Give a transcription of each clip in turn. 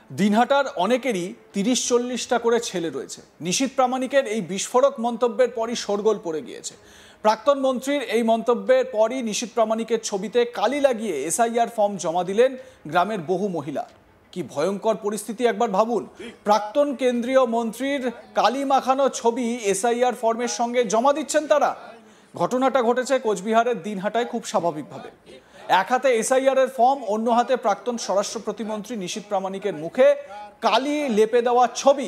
দিনহাটার অনেকেরই ৩০-৪০টা করে ছেলে রয়েছে। নিশীথ প্রামাণিকের এই বিস্ফোরক মন্তব্যের পরই শোরগোল পড়ে গিয়েছে। প্রাক্তন মন্ত্রীর এই মন্তব্যের পরই নিশীথ প্রামাণিকের ছবিতে কালি লাগিয়ে এসআইআর ফর্ম জমা দিলেন গ্রামের বহু মহিলা। কি ভয়ঙ্কর পরিস্থিতি একবার ভাবুন। প্রাক্তন কেন্দ্রীয় মন্ত্রীর কালি মাখানো ছবি এসআইআর ফর্মের সঙ্গে জমা দিচ্ছেন তারা। ঘটনাটা ঘটেছে কোচবিহারের দিনহাটায় খুব স্বাভাবিকভাবে। এক হাতে এসআইআর এর ফর্ম, অন্য হাতে প্রাক্তন স্বরাষ্ট্র প্রতিমন্ত্রী নিশীথ প্রামাণিকের মুখে কালি লেপে দেওয়া ছবি।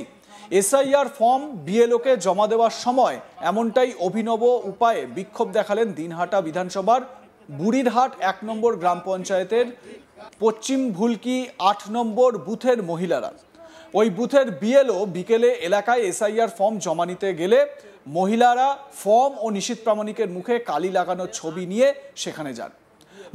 এসআইআর ফর্ম বিএলওকে জমা দেওয়ার সময় এমনটাই অভিনব উপায়ে বিক্ষোভ দেখালেন দিনহাটা বিধানসভার বুড়িরহাট ১ নম্বর গ্রাম পঞ্চায়েতের পশ্চিম ভুলকি ৮ নম্বর বুথের মহিলারা। ওই বুথের বিএলও বিকেলে এলাকায় এসআইআর ফর্ম জমা নিতে গেলে মহিলারা ফর্ম ও নিশীথ প্রামাণিকের মুখে কালি লাগানো ছবি নিয়ে সেখানে যান।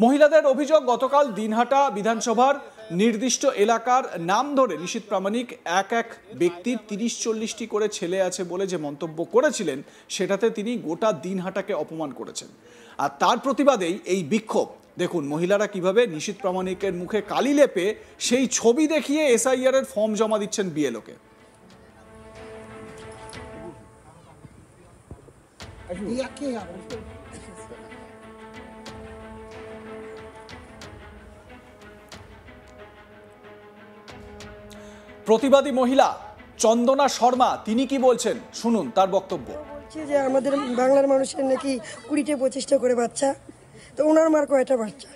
মহিলাদের অভিযোগ, গতকাল দিনহাটা বিধানসভার নির্দিষ্ট এলাকার নাম ধরে নিশীথ প্রামাণিক এক ব্যক্তির ৩০-৪০টি করে ছেলে আছে বলে যে মন্তব্য করেছিলেন, সেটাতে তিনি গোটা দিনহাটাকে অপমান করেছেন। আর তার প্রতিবাদেই এই বিক্ষোভ। দেখুন মহিলারা কিভাবে নিশীথ প্রামাণিকের মুখে কালি লেপে সেই ছবি দেখিয়ে এসআইআর এর ফর্ম জমা দিচ্ছেন বিএলওকে। প্রতিবাদী মহিলা চন্দনা শর্মা, তিনি কি বলছেন শুনুন তার বক্তব্য। বলছে যে আমাদের বাংলার মানুষের নাকি ২০-২৫টা করে বাচ্চা, তো ওনার মার কয়টা বাচ্চা,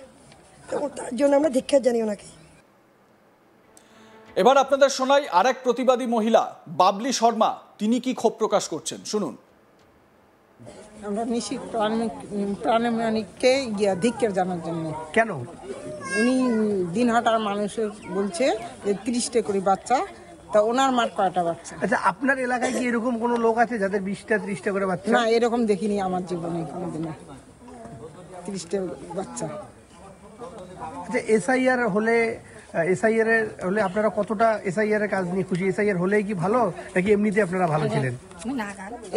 তো তার জন্য আমরা ধিক্ষার জানি ওনাকে। এবার আপনাদের শোনাই আরেক প্রতিবাদী মহিলা বাবলি শর্মা, তিনি কি ক্ষোভ প্রকাশ করছেন শুনুন। আমরা নিশীথ প্রামাণিককে ধিক্ষার জানার জন্য। কেন? উনি দিনহাটার মানুষের বলছে যে ৩০টা করে বাচ্চা, তা ওনার মার কয়টা বাচ্চা। আচ্ছা, আপনার এলাকায় কি এরকম কোনো লোক আছে যাদের ২০-৩০টা করে বাচ্চা? না, এরকম দেখিনি আমার জীবনে কোনোদিনও ৩০টা বাচ্চা। আচ্ছা, এসআইআর হলে আপনারা কতটা এসআইআর এর কাজ নিয়ে খুশি? এসআইআর হলেই কি ভালো, নাকি এমনিতে আপনারা ভালো ছিলেন?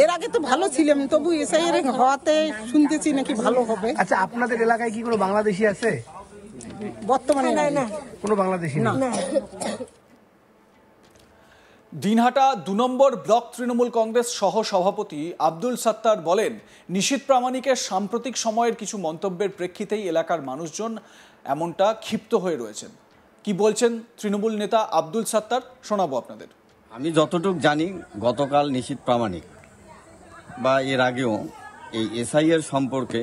এর আগে তো ভালো ছিলাম, তবু এসআইআর হওয়াতে শুনতেছি নাকি ভালো হবে। আচ্ছা, আপনাদের এলাকায় কি কোনো বাংলাদেশি আছে? বর্তমানে না, কোনো বাংলাদেশি না। দিনহাটা ২ নম্বর ব্লক তৃণমূল কংগ্রেস সহ সভাপতি আব্দুল সাত্তার বলেন, নিশীথ প্রামাণিকের সাম্প্রতিক সময়ের কিছু মন্তব্যের প্রেক্ষিতেই এলাকার মানুষজন এমনটা ক্ষিপ্ত হয়ে রয়েছেন। কি বলছেন তৃণমূল নেতা আব্দুল সাত্তার, শোনাবো আপনাদের। আমি যতটুকু জানি, গতকাল নিশীথ প্রামাণিক বা এর আগেও এই এসআইআর সম্পর্কে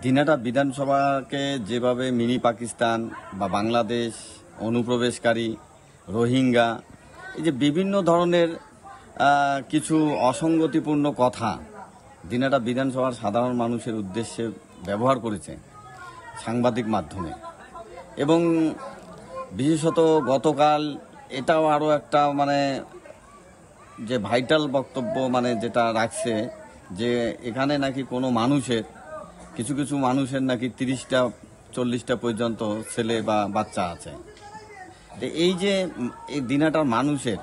দিনহাটা বিধানসভাকে যেভাবে মিনি পাকিস্তান বা বাংলাদেশ, অনুপ্রবেশকারী, রোহিঙ্গা, এই যে বিভিন্ন ধরনের কিছু অসঙ্গতিপূর্ণ কথা দিনহাটা বিধানসভার সাধারণ মানুষের উদ্দেশ্যে ব্যবহার করেছে সাংবাদিক মাধ্যমে। এবং বিশেষত গতকাল এটাও আরও একটা যে ভাইটাল বক্তব্য যেটা রাখছে, যে এখানে নাকি কোনো মানুষের কিছু মানুষের নাকি ৩০-৪০টা পর্যন্ত ছেলে বা বাচ্চা আছে। এই যে এই দিনহাটার মানুষের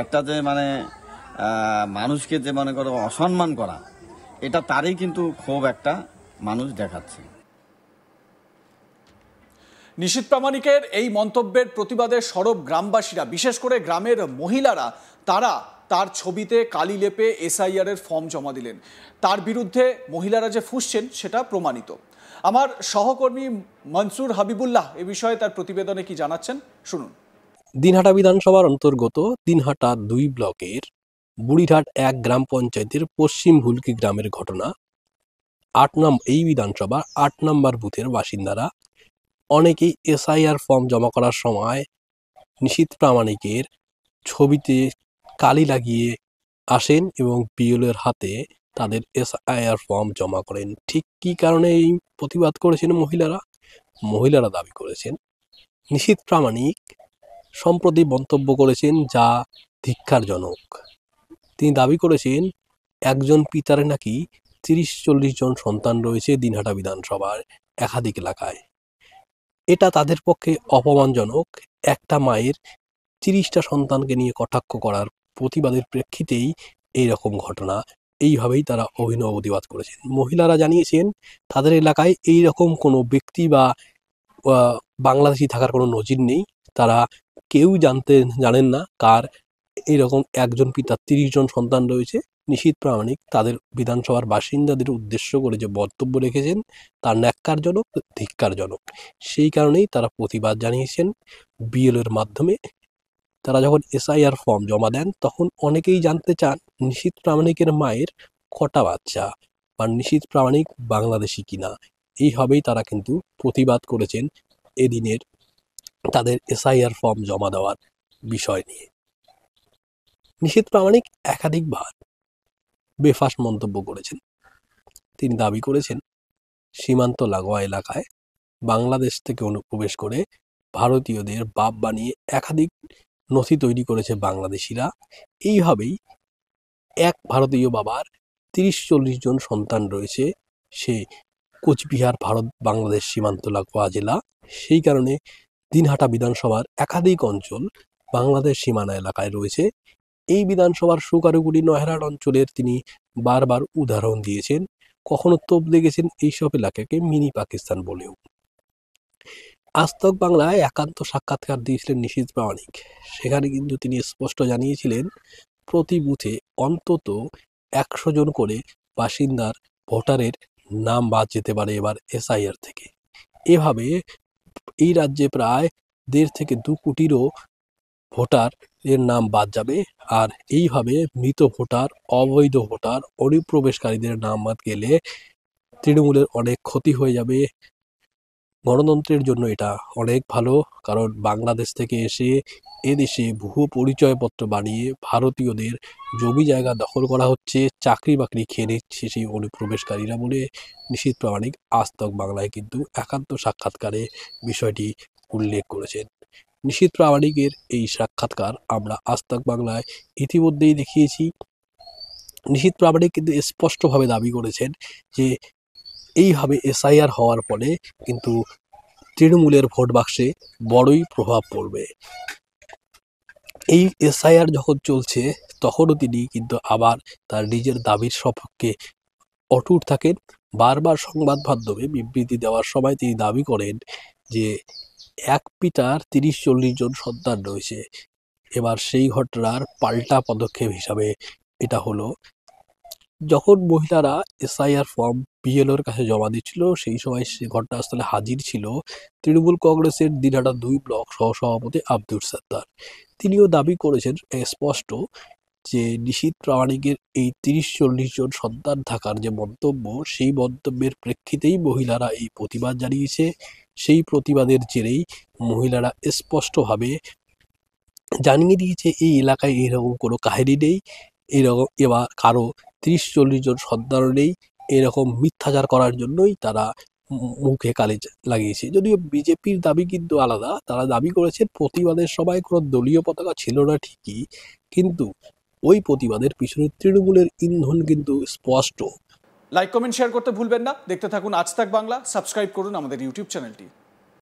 একটা যে মানুষকে যে মনে করো অসম্মান করা, এটা তারই কিন্তু খুব একটা মানুষ দেখাচ্ছে। নিশীথ প্রামাণিকের এই মন্তব্যের প্রতিবাদে সরব গ্রামবাসীরা, বিশেষ করে গ্রামের মহিলারা, তারা তার ছবিতে কালি লেপে এসআইআর এর ফর্ম জমা দিলেন। তার বিরুদ্ধে মহিলারা যে ফুঁসছেন সেটা প্রমাণিত। আমার সহকর্মী মনসুর হাবিবুল্লাহ এ বিষয়ে তার প্রতিবেদনে কি জানাচ্ছেন শুনুন। দিনহাটা বিধানসভার অন্তর্গত দিনহাটা ২ ব্লকের বুড়িরহাট ১ গ্রাম পঞ্চায়েতের পশ্চিম ভুলকি গ্রামের ঘটনা। এই বিধানসভার ৮ নম্বর বুথের বাসিন্দারা অনেকেই এসআইআর ফর্ম জমা করার সময় নিশীথ প্রামাণিকের ছবিতে কালি লাগিয়ে আসেন এবং বিএলওর হাতে তাদের এসআইআর ফর্ম জমা করেন। ঠিক কী কারণে এই প্রতিবাদ করেছেন মহিলারা দাবি করেছেন, নিশীথ প্রামাণিক সম্প্রতি মন্তব্য করেছেন যা ধিক্কারজনক। তিনি দাবি করেছেন একজন পিতার নাকি ৩০-৪০ জন সন্তান রয়েছে দিনহাটা বিধানসভার একাধিক এলাকায়। এটা তাদের পক্ষে অপমানজনক। একটা মায়ের ৩০টা সন্তানকে নিয়ে কটাক্ষ করার প্রতিবাদের প্রেক্ষিতেই এইরকম ঘটনা, এইভাবেই তারা অভিনব প্রতিবাদ করেছেন। মহিলারা জানিয়েছেন তাদের এলাকায় এইরকম কোনো ব্যক্তি বা বাংলাদেশি থাকার কোনো নজির নেই। তারা কেউ জানেন না কার এরকম একজন পিতার 30 জন সন্তান রয়েছে। নিশীথ প্রামাণিক তাদের বিধানসভার বাসিন্দাদের উদ্দেশ্য করে যে বক্তব্য রেখেছেন তা ন্যাক্কারজনক, ধিক্কারজনক। সেই কারণেই তারা প্রতিবাদ জানিয়েছেন বিএলওর মাধ্যমে। তারা যখন এসআইআর ফর্ম জমা দেন তখন অনেকেই জানতে চান নিশীথ প্রামাণিকের মায়ের কটা বাচ্চা বা নিশীথ প্রামাণিক বাংলাদেশি কিনা। এইভাবেই তারা কিন্তু প্রতিবাদ করেছেন এদিনের তাদের এসআইআর ফর্ম জমা দেওয়ার বিষয় নিয়ে। নিশীথ প্রামাণিক একাধিকবার বেফাঁস মন্তব্য করেছেন। তিনি দাবি করেছেন সীমান্ত লাগোয়া এলাকায় বাংলাদেশ থেকে অনুপ্রবেশ করে ভারতীয়দের বাপ বানিয়ে একাধিক নথি তৈরি করেছে বাংলাদেশিরা। এইভাবেই এক ভারতীয় বাবার 30-40 জন সন্তান রয়েছে সে কোচবিহার ভারত বাংলাদেশ সীমান্ত লাগোয়া জেলা। সেই কারণে দিনহাটা বিধানসভার একাধিক অঞ্চল বাংলাদেশ সীমানা এলাকায় রয়েছে। এই বিধানসভার সুকারুগুড়ি নয়হাট অঞ্চলের তিনি বারবার উদাহরণ দিয়েছেন, কখনো তোপ দেখেছেন এইসব এলাকাকে মিনি পাকিস্তান বলেও। আজ তক বাংলায় একান্ত সাক্ষাৎকার দিয়েছিলেন নিশীথ প্রামাণিক। সেখানে কিন্তু তিনি স্পষ্ট জানিয়েছিলেন প্রতি বুথে অন্তত 100 জন করে বাসিন্দার ভোটারের নাম বাদ যেতে পারে এবার এসআইআর থেকে। এভাবে এই রাজ্যে প্রায় 1.5 থেকে 2 কোটিরও ভোটার এর নাম বাদ যাবে। আর এইভাবে মৃত ভোটার, অবৈধ ভোটার, অনুপ্রবেশকারীদের নাম বাদ গেলে তৃণমূলের অনেক ক্ষতি হয়ে যাবে। গণতন্ত্রের জন্য এটা অনেক ভালো, কারণ বাংলাদেশ থেকে এসে এদেশে ভুয়ো পরিচয়পত্র বানিয়ে ভারতীয়দের জমি জায়গা দখল করা হচ্ছে, চাকরি বাকরি খেয়ে নিচ্ছে সেই অনুপ্রবেশকারীরা বলে নিশীথ প্রামাণিক আজ তক বাংলায় কিন্তু একান্ত সাক্ষাৎকারে বিষয়টি উল্লেখ করেছেন। নিশীথ প্রামাণিকের এই সাক্ষাৎকার আমরা আজ তক বাংলায় ইতিমধ্যেই দেখিয়েছি। নিশীথ প্রামাণিক কিন্তু স্পষ্টভাবে দাবি করেছেন যে এইভাবে এসআইআর হওয়ার ফলে কিন্তু তৃণমূলের ভোট বাক্সে বড়ই প্রভাব পড়বে। এই এসআইআর যখন চলছে তখনও তিনি কিন্তু আবার তার নিজের দাবির সপক্ষে অটুট থাকেন। বারবার সংবাদ মাধ্যমে বিবৃতি দেওয়ার সময় তিনি দাবি করেন যে এক পিতার 30-40 জন সন্তান রয়েছে। এবার সেই ঘটনার পাল্টা পদক্ষেপ হিসাবে এটা হলো, যখন মহিলারা এসআইআর ফর্ম বিএলওর কাছে জমা দিচ্ছিল সেই সময় সে ঘটনাস্থলে হাজির ছিল তৃণমূল কংগ্রেসের দিনহাটা 2 ব্লক সহসভাপতি আব্দুল সত্তার। তিনিও দাবি করেছেন স্পষ্ট যে নিশীথ প্রামাণিকের এই 30-40 জন সন্তান থাকার যে মন্তব্য, সেই মন্তব্যের প্রেক্ষিতেই মহিলারা এই প্রতিবাদ জানিয়েছে। সেই প্রতিবাদের জেরেই মহিলারা স্পষ্টভাবে জানিয়ে দিয়েছে এই এলাকায় এরকম কোনো কাহিনী নেই, এরকম এবার কারো 30-40 জন সন্তান নেই। এরকম মিথ্যাচার করার জন্যই তারা মুখে কালি লাগিয়েছে। যদিও বিজেপির দাবি কিন্তু আলাদা, তারা দাবি করেছেন প্রতিবাদের সময় কোনো দলীয় পতাকা ছিল না ঠিকই, কিন্তু ওই প্রতিবাদের পিছনে তৃণমূলের ইন্ধন কিন্তু স্পষ্ট। লাইক, কমেন্ট, শেয়ার করতে ভুলবেন না। দেখতে থাকুন আজ তাক বাংলা। সাবস্ক্রাইব করুন আমাদের ইউটিউব চ্যানেলটি।